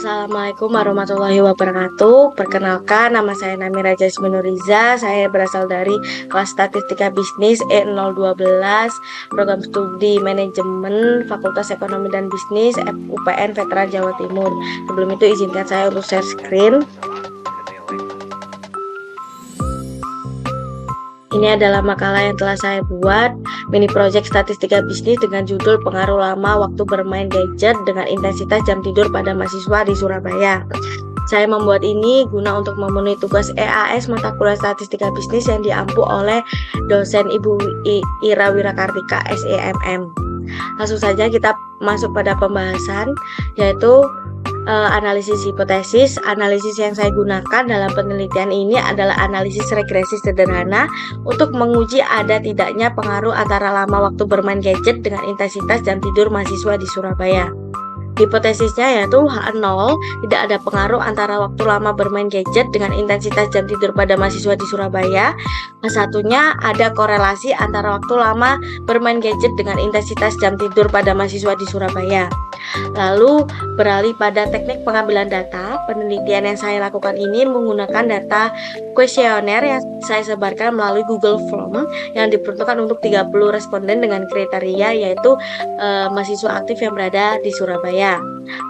Assalamualaikum warahmatullahi wabarakatuh. Perkenalkan, nama saya Namira Jasminuriza. Saya berasal dari kelas Statistika Bisnis E012, Program Studi Manajemen Fakultas Ekonomi dan Bisnis UPN Veteran Jawa Timur. Sebelum itu izinkan saya untuk share screen. Ini adalah makalah yang telah saya buat, mini project statistika bisnis dengan judul pengaruh lama waktu bermain gadget dengan intensitas jam tidur pada mahasiswa di Surabaya. Saya membuat ini guna untuk memenuhi tugas EAS mata kuliah statistika bisnis yang diampu oleh dosen Ibu Ira Wirakartika SEMM. Langsung saja kita masuk pada pembahasan, yaitu analisis hipotesis. Analisis yang saya gunakan dalam penelitian ini adalah analisis regresi sederhana untuk menguji ada tidaknya pengaruh antara lama waktu bermain gadget dengan intensitas jam tidur mahasiswa di Surabaya. Hipotesisnya yaitu H0, tidak ada pengaruh antara waktu lama bermain gadget dengan intensitas jam tidur pada mahasiswa di Surabaya. H1-nya ada korelasi antara waktu lama bermain gadget dengan intensitas jam tidur pada mahasiswa di Surabaya. Lalu beralih pada teknik pengambilan data. Penelitian yang saya lakukan ini menggunakan data kuesioner yang saya sebarkan melalui Google Form yang diperuntukkan untuk 30 responden dengan kriteria yaitu mahasiswa aktif yang berada di Surabaya.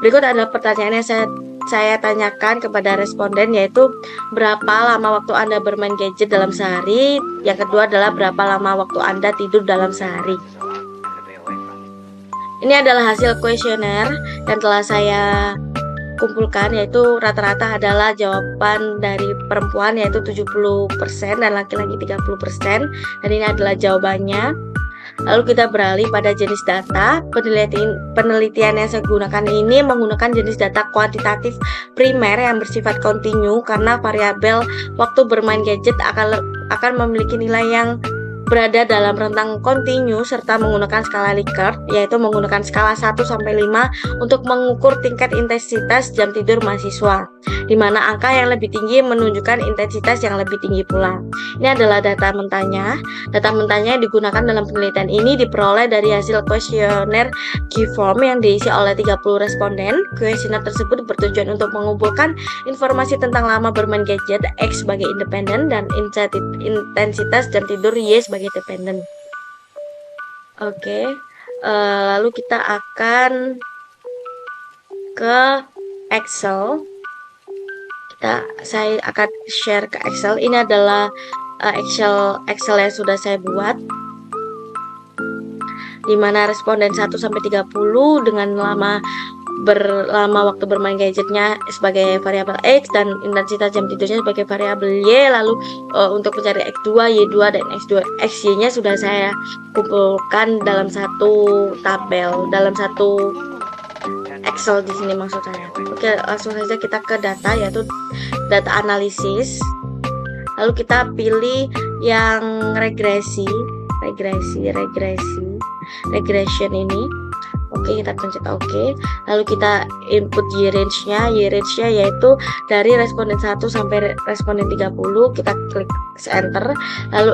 Berikut adalah pertanyaan yang saya tanyakan kepada responden, yaitu berapa lama waktu Anda bermain gadget dalam sehari. Yang kedua adalah berapa lama waktu Anda tidur dalam sehari. Ini adalah hasil kuesioner yang telah saya kumpulkan, yaitu rata-rata adalah jawaban dari perempuan yaitu 70% dan laki-laki 30%, dan ini adalah jawabannya. Lalu kita beralih pada jenis data. Penelitian yang saya gunakan ini menggunakan jenis data kuantitatif primer yang bersifat kontinu karena variabel waktu bermain gadget akan memiliki nilai yang berada dalam rentang kontinu serta menggunakan skala Likert, yaitu menggunakan skala 1-5 untuk mengukur tingkat intensitas jam tidur mahasiswa, di mana angka yang lebih tinggi menunjukkan intensitas yang lebih tinggi pula. Ini adalah data mentahnya. Data mentahnya yang digunakan dalam penelitian ini diperoleh dari hasil kuesioner Q-Form yang diisi oleh 30 responden. Kuesioner tersebut bertujuan untuk mengumpulkan informasi tentang lama bermain gadget X sebagai independen dan intensitas jam tidur Y sebagai dependen. Oke, lalu kita akan ke Excel. Saya akan share ke Excel. Ini adalah Excel yang sudah saya buat, di mana responden 1-30 dengan lama waktu bermain gadgetnya sebagai variabel X dan intensitas jam tidurnya sebagai variabel Y. Lalu untuk mencari X2, Y2 dan XY-nya sudah saya kumpulkan dalam satu tabel, dalam satu Excel di sini maksud saya. Oke, langsung saja kita ke data, yaitu data analisis. Lalu kita pilih yang regression ini. Oke, kita pencet oke. Lalu kita input Y-range-nya yaitu dari responden 1 sampai responden 30, kita klik enter. Lalu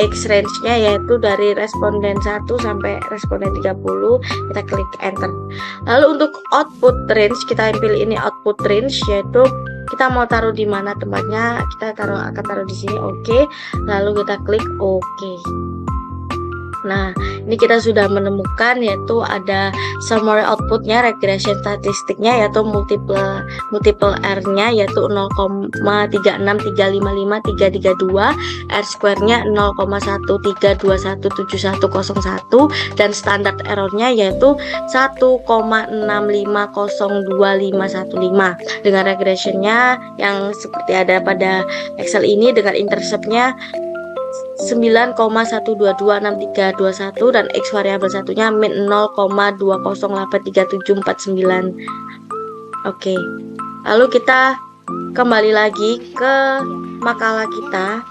X-range-nya yaitu dari responden 1 sampai responden 30, kita klik enter. Lalu untuk output range, kita pilih ini output range, yaitu kita mau taruh di mana tempatnya, kita akan taruh di sini. Oke. Lalu kita klik oke. Nah, ini kita sudah menemukan, yaitu ada summary outputnya, regression statistiknya, yaitu multiple R-nya yaitu 0,363553332, R square-nya 0,13217101, dan standard error-nya yaitu 1,65021515, dengan regressionnya yang seperti ada pada Excel ini dengan intercept-nya 9,1226321 dan X variabel satunya min 0,20837749. Oke. Lalu kita kembali lagi ke makalah kita.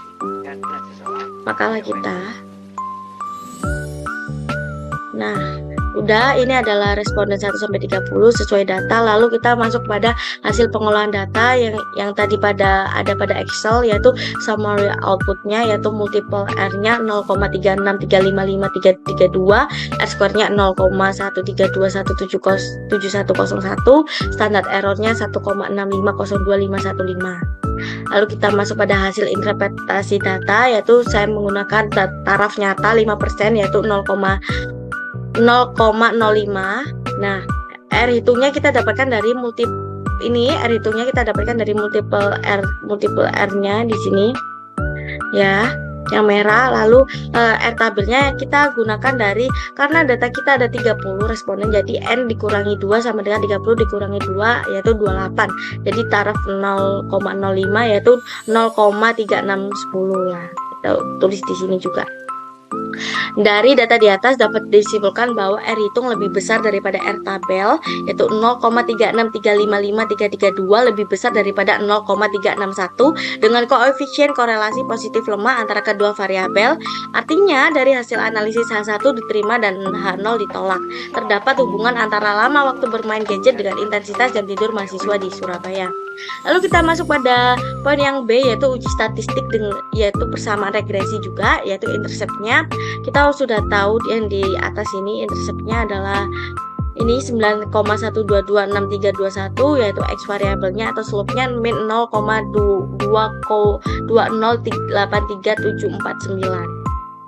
Nah, Udah, ini adalah responden 1 sampai 30 sesuai data. Lalu kita masuk pada hasil pengolahan data yang tadi ada pada Excel, yaitu summary outputnya, yaitu multiple R-nya 0,3635532, R-square-nya 0,132177101, standar error-nya 1,65025515. Lalu kita masuk pada hasil interpretasi data, yaitu saya menggunakan taraf nyata 5%, yaitu 0,05. Nah, R hitungnya kita dapatkan dari R hitungnya kita dapatkan dari multiple R-nya di sini ya, yang merah. Lalu R tabelnya kita gunakan karena data kita ada 30 responden, jadi N dikurangi 2 sama dengan 30 dikurangi 2 yaitu 28. Jadi taraf 0,05 yaitu 0,3610 lah. Kita tulis di sini juga. Dari data di atas dapat disimpulkan bahwa R hitung lebih besar daripada R tabel, yaitu 0,363553332 lebih besar daripada 0,361 dengan koefisien korelasi positif lemah antara kedua variabel. Artinya dari hasil analisis H1 diterima dan H0 ditolak. Terdapat hubungan antara lama waktu bermain gadget dengan intensitas jam tidur mahasiswa di Surabaya. Lalu kita masuk pada poin yang B, yaitu uji statistik yaitu persamaan regresi juga, yaitu interceptnya. Kita sudah tahu yang di atas ini interceptnya adalah ini 9,1226321, yaitu X variabelnya atau slope-nya min 0,20837449.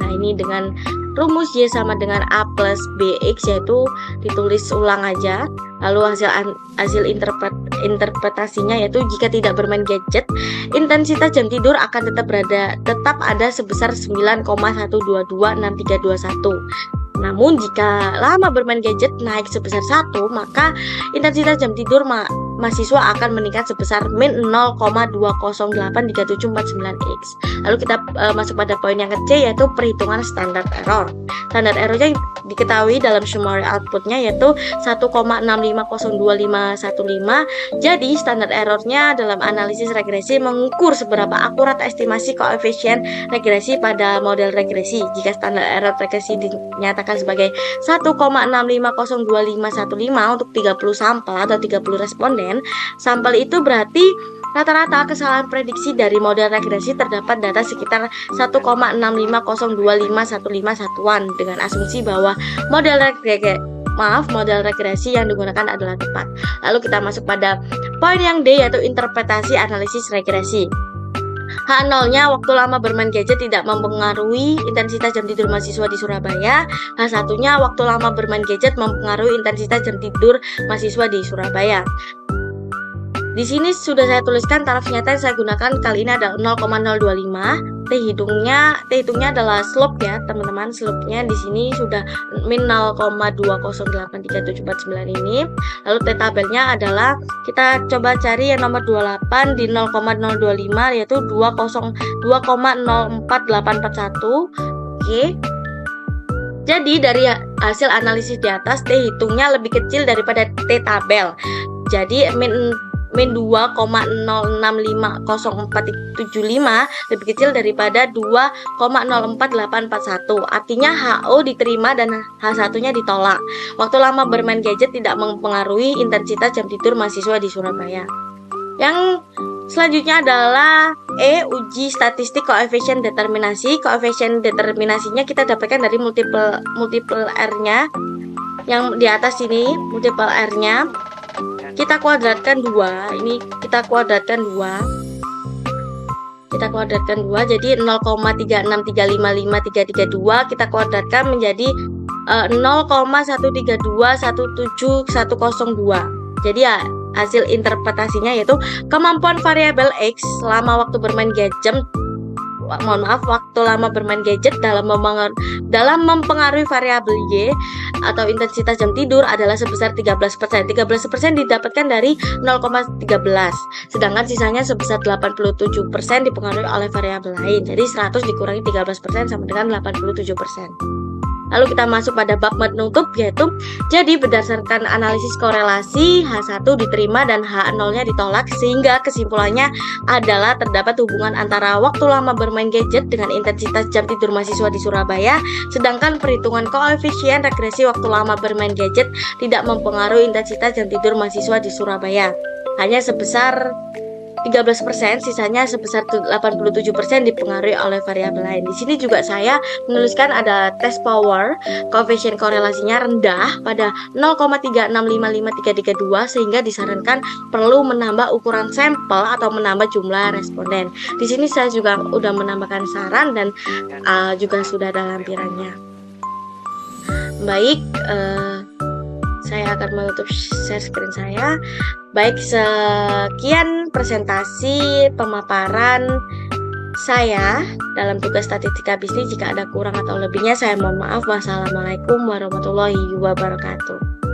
Nah, ini dengan rumus Y sama dengan A plus BX, yaitu ditulis ulang aja. Lalu hasil interpretasinya yaitu jika tidak bermain gadget, intensitas jam tidur akan tetap ada sebesar 9,1226321. Namun jika lama bermain gadget naik sebesar 1, maka intensitas jam tidur mahasiswa akan meningkat sebesar min 0,20837449x. Lalu kita masuk pada poin yang kecil, yaitu perhitungan standar error. Standar errornya diketahui dalam summary outputnya yaitu 1,65025515. Jadi standar errornya dalam analisis regresi mengukur seberapa akurat estimasi koefisien regresi pada model regresi. Jika standar error regresi dinyatakan sebagai 1,65025515 untuk 30 sampel atau 30 responden, sampel itu berarti rata-rata kesalahan prediksi dari model regresi terdapat data sekitar 1,65025151 dengan asumsi bahwa model regresi yang digunakan adalah tepat. Lalu kita masuk pada poin yang D, yaitu interpretasi analisis regresi. H0-nya waktu lama bermain gadget tidak mempengaruhi intensitas jam tidur mahasiswa di Surabaya. H1-nya waktu lama bermain gadget mempengaruhi intensitas jam tidur mahasiswa di Surabaya. Di sini sudah saya tuliskan taraf nyata yang saya gunakan kali ini adalah 0,025. T hitungnya adalah slope ya, teman-teman. Slope-nya di sini sudah min 0,20837449 ini. Lalu T tabelnya adalah kita coba cari yang nomor 28 di 0,025 yaitu 2,04841. Oke. Jadi dari hasil analisis di atas, T hitungnya lebih kecil daripada T tabel. Jadi min 2,065045 lebih kecil daripada 2,048441. Artinya HO diterima dan H1-nya ditolak. Waktu lama bermain gadget tidak mempengaruhi intensitas jam tidur mahasiswa di Surabaya. Yang selanjutnya adalah E, uji statistik koefisien determinasi. Koefisien determinasinya kita dapatkan dari multiple R-nya. Yang di atas ini multiple R-nya kita kuadratkan 2. Ini kita kuadratkan 2. Jadi 0,363553332 kita kuadratkan menjadi 0,132171002. Jadi ya hasil interpretasinya yaitu kemampuan variabel X selama waktu bermain gadget waktu lama bermain gadget dalam mempengaruhi variabel Y atau intensitas jam tidur adalah sebesar 13%. 13% didapatkan dari 0,13. Sedangkan sisanya sebesar 87% dipengaruhi oleh variabel lain. Jadi 100 dikurangi 13% sama dengan 87%. Lalu kita masuk pada bab penutup, yaitu jadi berdasarkan analisis korelasi H1 diterima dan H0-nya ditolak, sehingga kesimpulannya adalah terdapat hubungan antara waktu lama bermain gadget dengan intensitas jam tidur mahasiswa di Surabaya, sedangkan perhitungan koefisien regresi waktu lama bermain gadget tidak mempengaruhi intensitas jam tidur mahasiswa di Surabaya. Hanya sebesar 13%, sisanya sebesar 87% dipengaruhi oleh variabel lain. Di sini juga saya menuliskan ada test power, koefisien korelasinya rendah pada 0,365532, sehingga disarankan perlu menambah ukuran sampel atau menambah jumlah responden. Di sini saya juga sudah menambahkan saran dan juga sudah ada lampirannya. Baik, saya akan menutup share screen saya. Baik, sekian presentasi pemaparan saya dalam tugas statistika bisnis. Jika ada kurang atau lebihnya, saya mohon maaf. Wassalamualaikum warahmatullahi wabarakatuh.